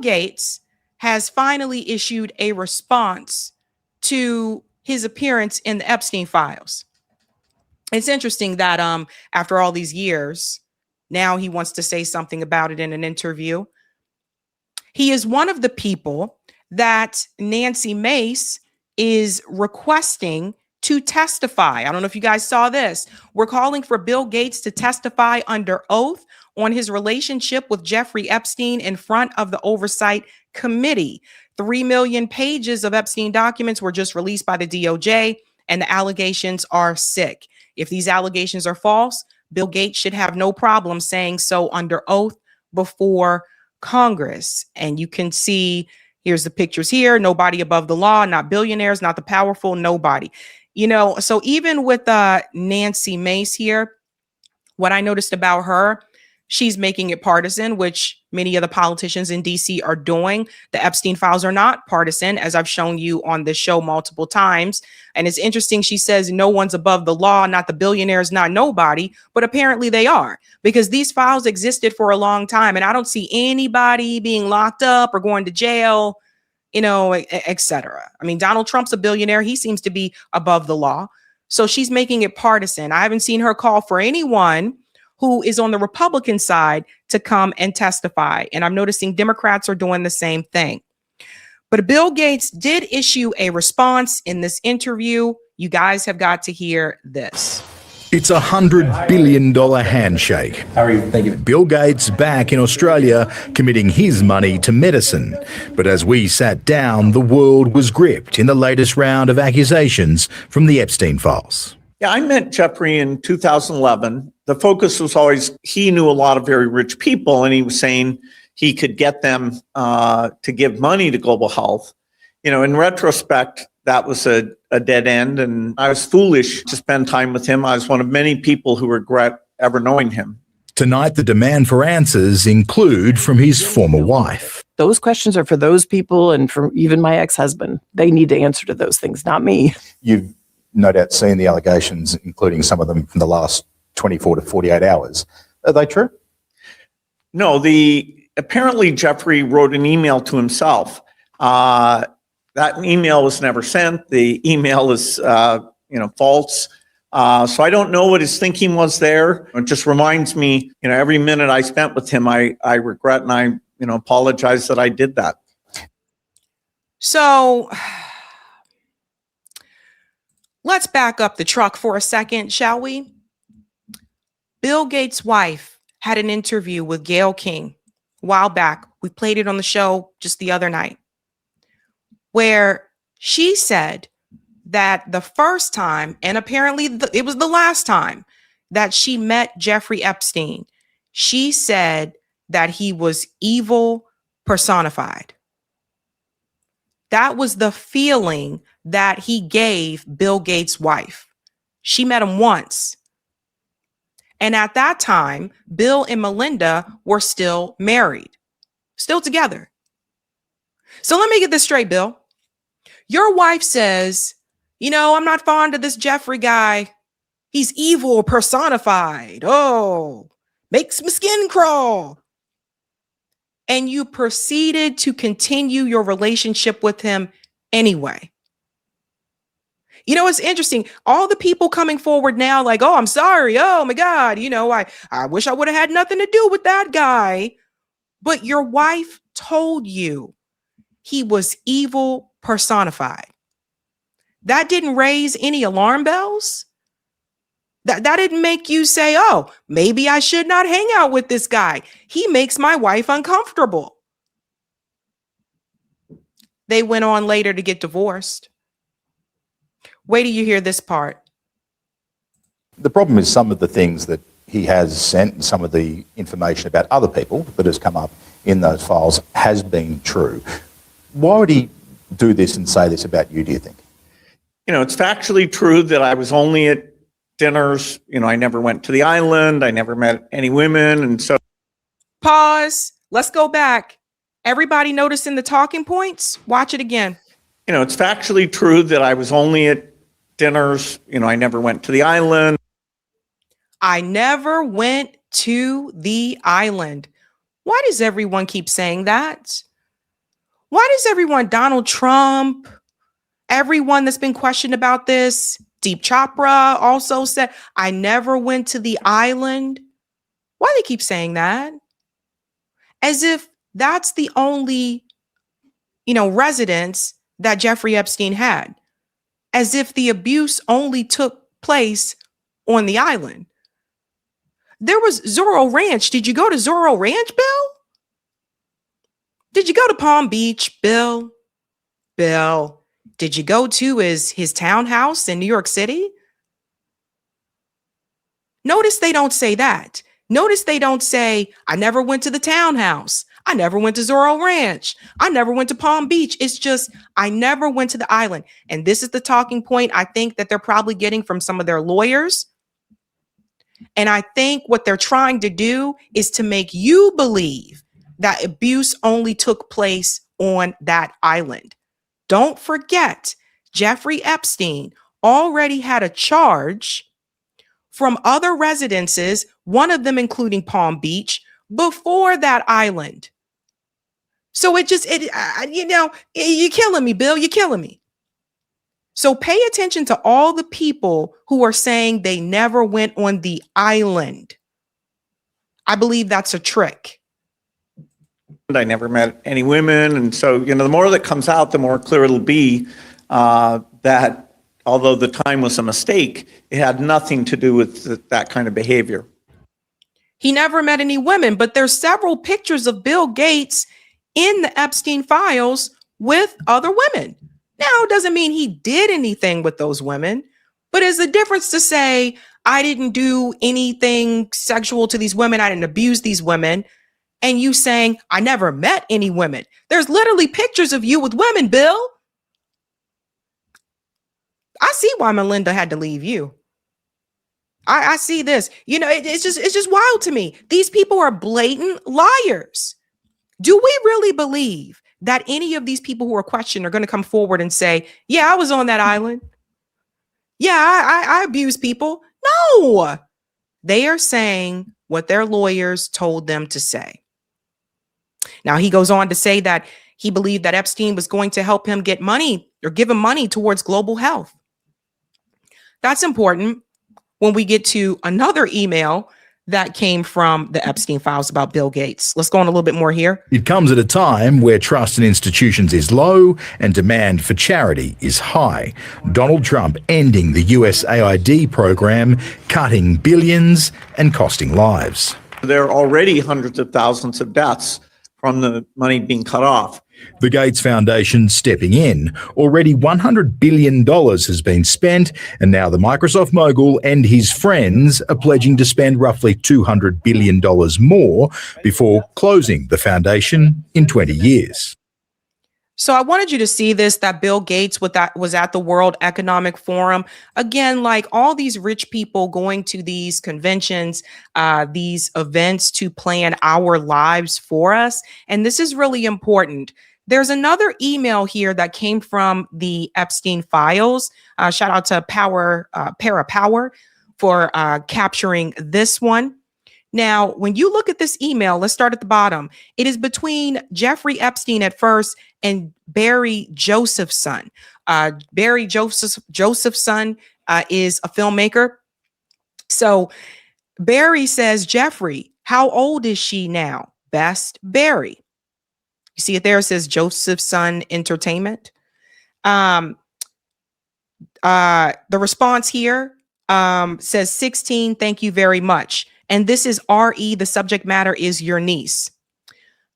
Gates has finally issued a response to his appearance in the Epstein files. It's interesting that after all these years, now he wants to say something about it in an interview. He is one of the people that Nancy Mace is requesting to testify. I don't know if you guys saw this. We're calling for Bill Gates to testify under oath on his relationship with Jeffrey Epstein in front of the Oversight Committee. 3 million pages of Epstein documents were just released by the DOJ, and the allegations are sick. If these allegations are false, Bill Gates should have no problem saying so under oath before Congress. And you can see, here's the pictures here. Nobody above the law, not billionaires, not the powerful, nobody. You know, so even with Nancy Mace here, what I noticed about her, she's making it partisan, which many of the politicians in DC are doing. The Epstein files are not partisan, as I've shown you on this show multiple times. And it's interesting. She says no one's above the law, not the billionaires, not nobody. But apparently they are, because these files existed for a long time. And I don't see anybody being locked up or going to jail, you know, et cetera. I mean, Donald Trump's a billionaire. He seems to be above the law. So she's making it partisan. I haven't seen her call for anyone who is on the Republican side to come and testify. And I'm noticing Democrats are doing the same thing. But Bill Gates did issue a response in this interview. You guys have got to hear this. It's a $100 billion handshake. How are you? Thank you. Bill Gates back in Australia, committing his money to medicine. But as we sat down, the world was gripped in the latest round of accusations from the Epstein files. Yeah, I met Jeffrey in 2011. The focus was always, he knew a lot of very rich people, and he was saying he could get them to give money to global health. You know, in retrospect, that was a dead end, and I was foolish to spend time with him. I was one of many people who regret ever knowing him. Tonight, the demand for answers include from his former wife. Those questions are for those people and for even my ex-husband. They need to answer to those things, not me. You've no doubt seen the allegations, including some of them from the last 24 to 48 hours. Are they true? No, apparently Jeffrey wrote an email to himself. That email was never sent. The email is, false. So I don't know what his thinking was there. It just reminds me, every minute I spent with him, I regret and I, apologize that I did that. So let's back up the truck for a second, shall we? Bill Gates' wife had an interview with Gayle King a while back. We played it on the show just the other night, where she said that the first time, and apparently it was the last time, that she met Jeffrey Epstein, she said that he was evil personified. That was the feeling that he gave Bill Gates' wife. She met him once. And at that time, Bill and Melinda were still married, still together. So let me get this straight, Bill. Your wife says, I'm not fond of this Jeffrey guy. He's evil personified. Oh, makes my skin crawl. And you proceeded to continue your relationship with him anyway. It's interesting. All the people coming forward now, like, oh, I'm sorry. Oh, my God. I wish I would have had nothing to do with that guy. But your wife told you he was evil personified. That didn't raise any alarm bells. That didn't make you say, oh, maybe I should not hang out with this guy. He makes my wife uncomfortable. They went on later to get divorced. Wait till you hear this part. The problem is some of the things that he has sent and some of the information about other people that has come up in those files has been true. Why would he do this and say this about you, do you think? It's factually true that I was only at dinners. I never went to the island. I never met any women. And so. Pause. Let's go back. Everybody noticing the talking points? Watch it again. It's factually true that I was only at dinners. I never went to the island. I never went to the island. Why does everyone keep saying that? Why does everyone, Donald Trump, everyone that's been questioned about this, Deep Chopra also said, I never went to the island. Why do they keep saying that? As if that's the only, residence that Jeffrey Epstein had. As if the abuse only took place on the island. There was Zorro Ranch. Did you go to Zorro Ranch, Bill? Did you go to Palm Beach, Bill? Bill, did you go to his townhouse in New York City? Notice they don't say that. Notice they don't say, I never went to the townhouse. I never went to Zorro Ranch. I never went to Palm Beach. It's just, I never went to the island. And this is the talking point I think that they're probably getting from some of their lawyers. And I think what they're trying to do is to make you believe that abuse only took place on that island. Don't forget, Jeffrey Epstein already had a charge from other residences, one of them including Palm Beach, before that island. So you're killing me, Bill, you're killing me. So pay attention to all the people who are saying they never went on the island. I believe that's a trick. I never met any women. And so, the more that comes out, the more clear it'll be that although the time was a mistake, it had nothing to do with that kind of behavior. He never met any women, but there's several pictures of Bill Gates in the Epstein files with other women. Now, it doesn't mean he did anything with those women, but there's a difference to say, I didn't do anything sexual to these women. I didn't abuse these women. And you saying, I never met any women. There's literally pictures of you with women, Bill. I see why Melinda had to leave you. I see this. It's just wild to me. These people are blatant liars. Do we really believe that any of these people who are questioned are going to come forward and say, yeah, I was on that island. Yeah, I abuse people. No, they are saying what their lawyers told them to say. Now, he goes on to say that he believed that Epstein was going to help him get money or give him money towards global health. That's important when we get to another email that came from the Epstein files about Bill Gates. Let's go on a little bit more here. It comes at a time where trust in institutions is low and demand for charity is high. Donald Trump ending the USAID program, cutting billions and costing lives. There are already hundreds of thousands of deaths from the money being cut off. The Gates Foundation stepping in. Already $100 billion has been spent, and now the Microsoft mogul and his friends are pledging to spend roughly $200 billion more before closing the foundation in 20 years. So I wanted you to see this, that Bill Gates was at the World Economic Forum. Again, like all these rich people going to these conventions, these events to plan our lives for us. And this is really important. There's another email here that came from the Epstein files. Shout out to Parapower for capturing this one. Now, when you look at this email, let's start at the bottom. It is between Jeffrey Epstein at first and Barry Josephson. Barry Josephson is a filmmaker. So Barry says, Jeffrey, how old is she now? Best Barry. You see it there? It says Josephson Entertainment. The response here says 16. Thank you very much. And this is RE. The subject matter is your niece.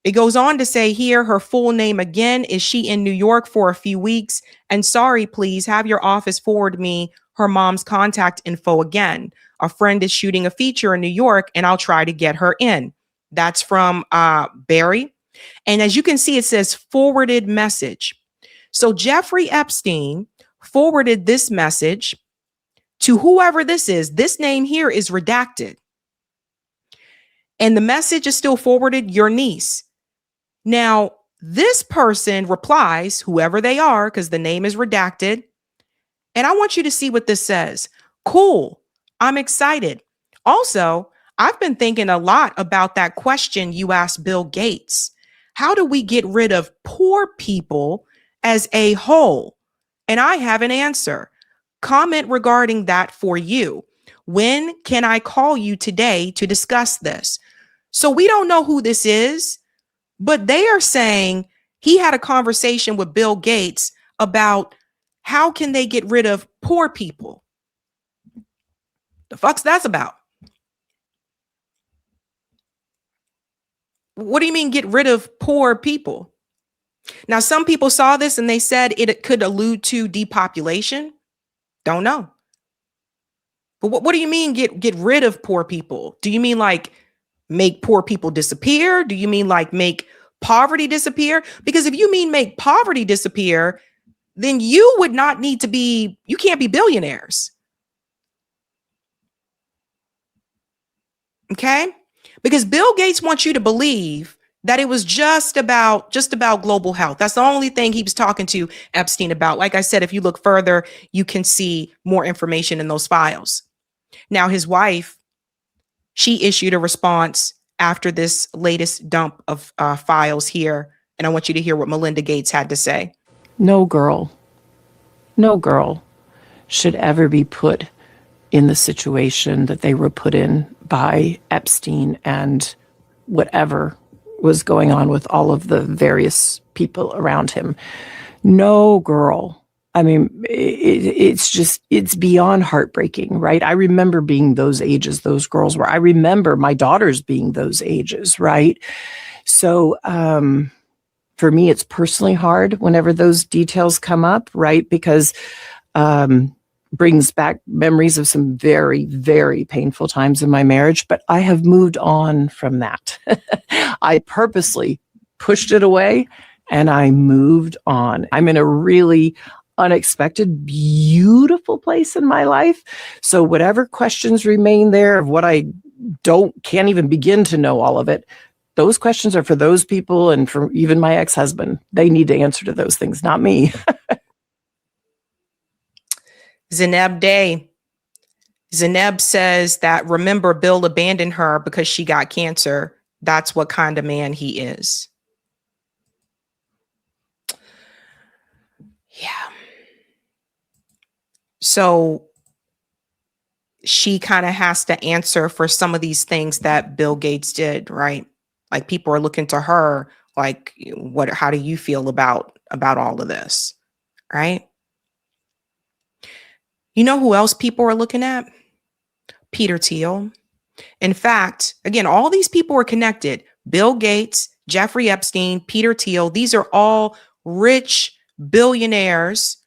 It goes on to say here, her full name again. Is she in New York for a few weeks? And sorry, please have your office forward me her mom's contact info again. A friend is shooting a feature in New York and I'll try to get her in. That's from Barry. And as you can see, it says forwarded message. So Jeffrey Epstein forwarded this message to whoever this is. This name here is redacted. And the message is still forwarded, your niece. Now, this person replies, whoever they are, because the name is redacted. And I want you to see what this says. Cool. I'm excited. Also, I've been thinking a lot about that question you asked Bill Gates. How do we get rid of poor people as a whole? And I have an answer. Comment regarding that for you. When can I call you today to discuss this? So we don't know who this is, but they are saying he had a conversation with Bill Gates about how can they get rid of poor people. The fuck's that's about? What do you mean get rid of poor people? Now, some people saw this and they said it could allude to depopulation. Don't know. But what do you mean get rid of poor people? Do you mean like make poor people disappear? Do you mean like make poverty disappear? Because if you mean make poverty disappear, then you would not need to be, you can't be billionaires. Okay? Because Bill Gates wants you to believe that it was just about global health. That's the only thing he was talking to Epstein about. Like I said, if you look further, you can see more information in those files. Now, his wife, she issued a response after this latest dump of files here. And I want you to hear what Melinda Gates had to say. No girl should ever be put in the situation that they were put in by Epstein and whatever was going on with all of the various people around him. No girl. I mean, it's beyond heartbreaking, right? I remember being those ages, those girls were. I remember my daughters being those ages, right? So for me, it's personally hard whenever those details come up, right? Because brings back memories of some very, very painful times in my marriage, but I have moved on from that. I purposely pushed it away and I moved on. I'm in a really unexpected, beautiful place in my life. So whatever questions remain there of what I can't even begin to know all of it, those questions are for those people and for even my ex-husband. They need to answer to those things, not me. Zainab Day. Zainab says that, remember, Bill abandoned her because she got cancer. That's what kind of man he is. Yeah. So she kind of has to answer for some of these things that Bill Gates did, right? Like people are looking to her, like, how do you feel about all of this, right? You know who else people are looking at? Peter Thiel. In fact, again, all these people are connected. Bill Gates, Jeffrey Epstein, Peter Thiel. These are all rich billionaires.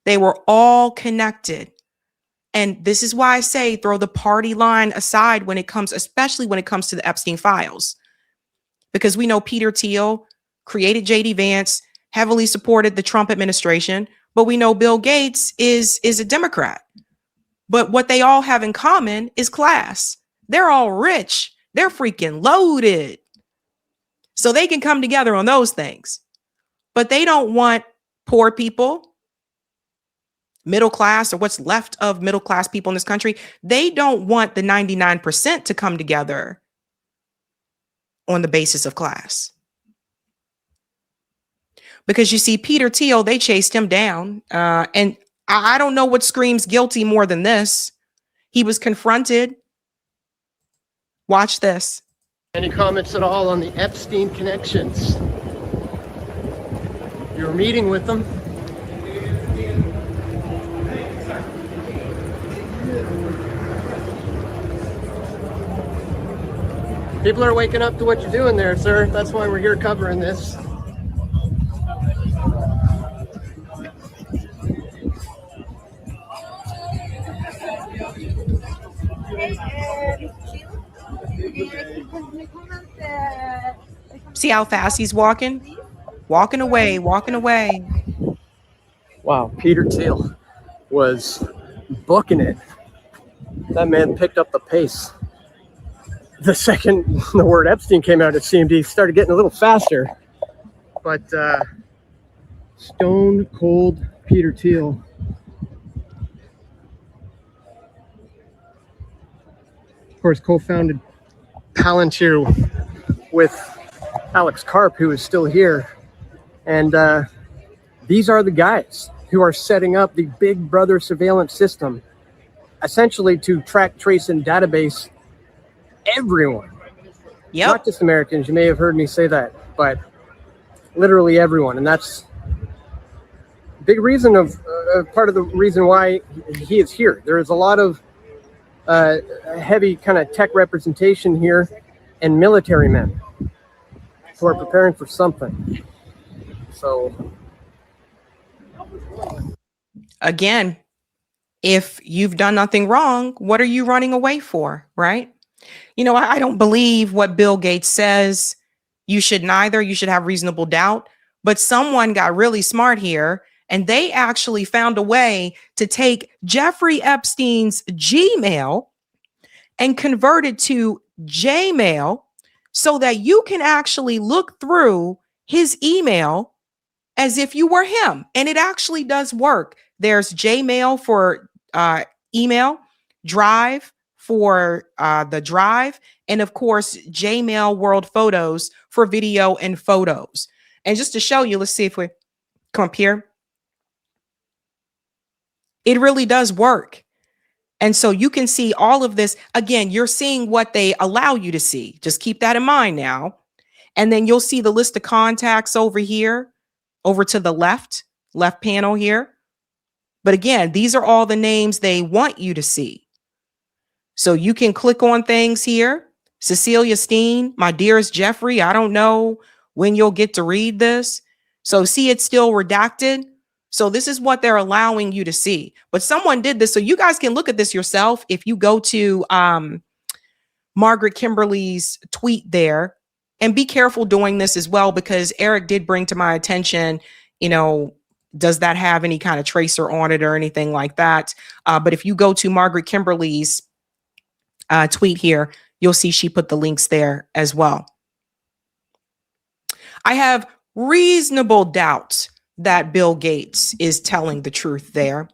They were all connected. And this is why I say throw the party line aside when it comes, especially when it comes to the Epstein files. Because we know Peter Thiel created J.D. Vance, heavily supported the Trump administration. But we know Bill Gates is a Democrat. But what they all have in common is class. They're all rich. They're freaking loaded. So they can come together on those things. But they don't want poor people, middle class, or what's left of middle class people in this country. They don't want the 99% to come together on the basis of class. Because you see, Peter Thiel, they chased him down. And I don't know what screams guilty more than this. He was confronted. Watch this. Any comments at all on the Epstein connections? You were meeting with them. People are waking up to what you're doing there, sir. That's why we're here covering this. See how fast he's walking? Walking away, walking away. Wow, Peter Thiel was booking it. That man picked up the pace. The second the word Epstein came out, it seemed he started getting a little faster. But stone cold Peter Thiel. Of course, co-founded Palantir with Alex Karp, who is still here. And these are the guys who are setting up the Big Brother surveillance system, essentially to track, trace, and database everyone. Yep. Not just Americans. You may have heard me say that, but literally everyone. And that's a big reason of part of the reason why he is here. There is a lot of heavy kind of tech representation here and military men who are preparing for something. So again, if you've done nothing wrong, what are you running away for, right? You know, I don't believe what Bill Gates says. You should neither. You should have reasonable doubt. But someone got really smart here, and they actually found a way to take Jeffrey Epstein's Gmail and convert it to Jmail so that you can actually look through his email as if you were him. And it actually does work. There's Jmail for email, Drive for the drive, and of course, Jmail World Photos for video and photos. And just to show you, let's see if we come up here. It really does work. And so you can see all of this. Again, you're seeing what they allow you to see. Just keep that in mind now. And then you'll see the list of contacts over here, over to the left panel here. But again, these are all the names they want you to see. So you can click on things here. Cecilia Steen, my dearest Jeffrey, I don't know when you'll get to read this. So see, it's still redacted. So this is what they're allowing you to see. But someone did this. So you guys can look at this yourself. If you go to Margaret Kimberly's tweet there, and be careful doing this as well, because Eric did bring to my attention, you know, does that have any kind of tracer on it or anything like that? But if you go to Margaret Kimberly's tweet here, you'll see she put the links there as well. I have reasonable doubts that Bill Gates is telling the truth there.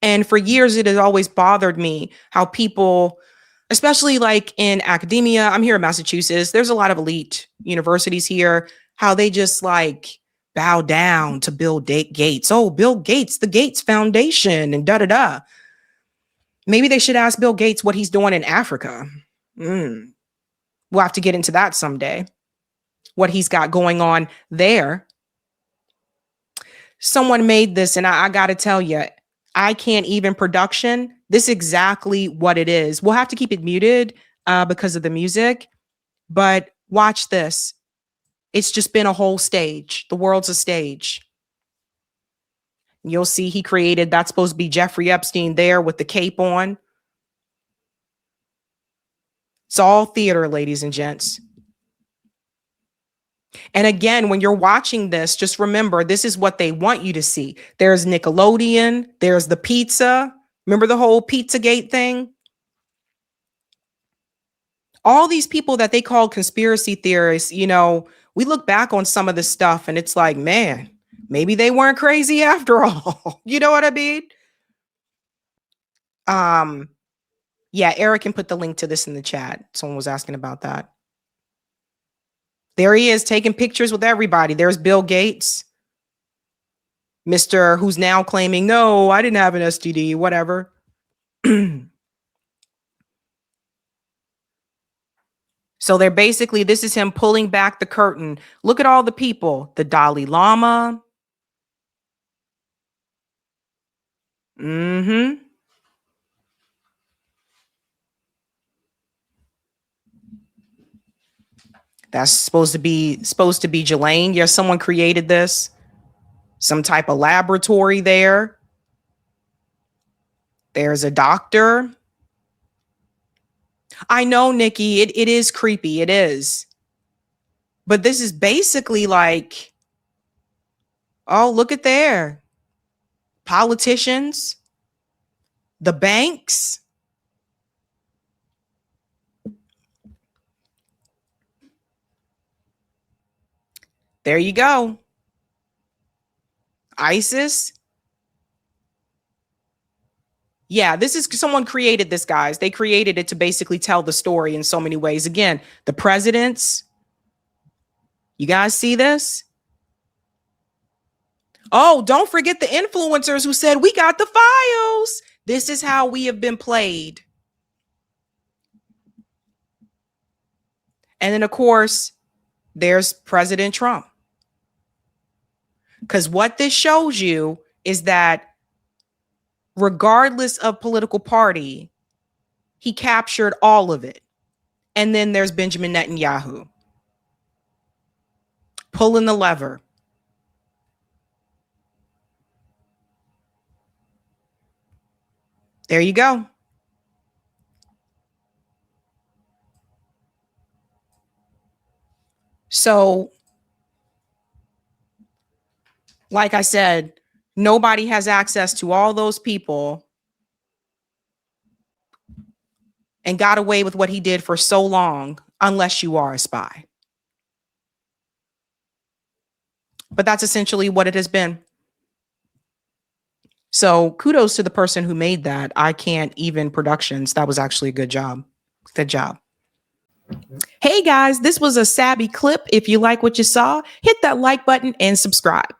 And for years, it has always bothered me how people, especially like in academia, I'm here in Massachusetts, there's a lot of elite universities here, how they just like bow down to Bill Gates. Oh, Bill Gates, the Gates Foundation, and da-da-da. Maybe they should ask Bill Gates what he's doing in Africa. We'll have to get into that someday, what he's got going on there. Someone made this, and I got to tell you, I can't even production. This is exactly what it is. We'll have to keep it muted because of the music, but watch this. It's just been a whole stage. The world's a stage. You'll see he created, that's supposed to be Jeffrey Epstein there with the cape on. It's all theater, ladies and gents. And again, when you're watching this, just remember, this is what they want you to see. There's Nickelodeon. There's the pizza. Remember the whole Pizzagate thing? All these people that they call conspiracy theorists, you know, we look back on some of this stuff and it's like, man, maybe they weren't crazy after all. You know what I mean? Yeah, Eric can put the link to this in the chat. Someone was asking about that. There he is taking pictures with everybody. There's Bill Gates, Mr. who's now claiming, no, I didn't have an STD, whatever. So they're basically, this is him pulling back the curtain. Look at all the people, the Dalai Lama. That's supposed to be Jelaine. Yeah, someone created this. Some type of laboratory there. There's a doctor. I know, Nikki, it is creepy. It is. But this is basically like, oh, look at there. Politicians, the banks. There you go. ISIS. Yeah, this is someone created this, guys. They created it to basically tell the story in so many ways. Again, the presidents, You guys see this? Oh, don't forget the influencers who said, we got the files. This is how we have been played. And then, of course, there's President Trump. Because what this shows you is that regardless of political party, he captured all of it. And then there's Benjamin Netanyahu pulling the lever. There you go. So, like I said, nobody has access to all those people and got away with what he did for so long, unless you are a spy. But that's essentially what it has been. So kudos to the person who made that. I Can't Even Productions. That was actually a good job. Good job. Hey guys, this was a Sabby clip. If you like what you saw, hit that like button and subscribe.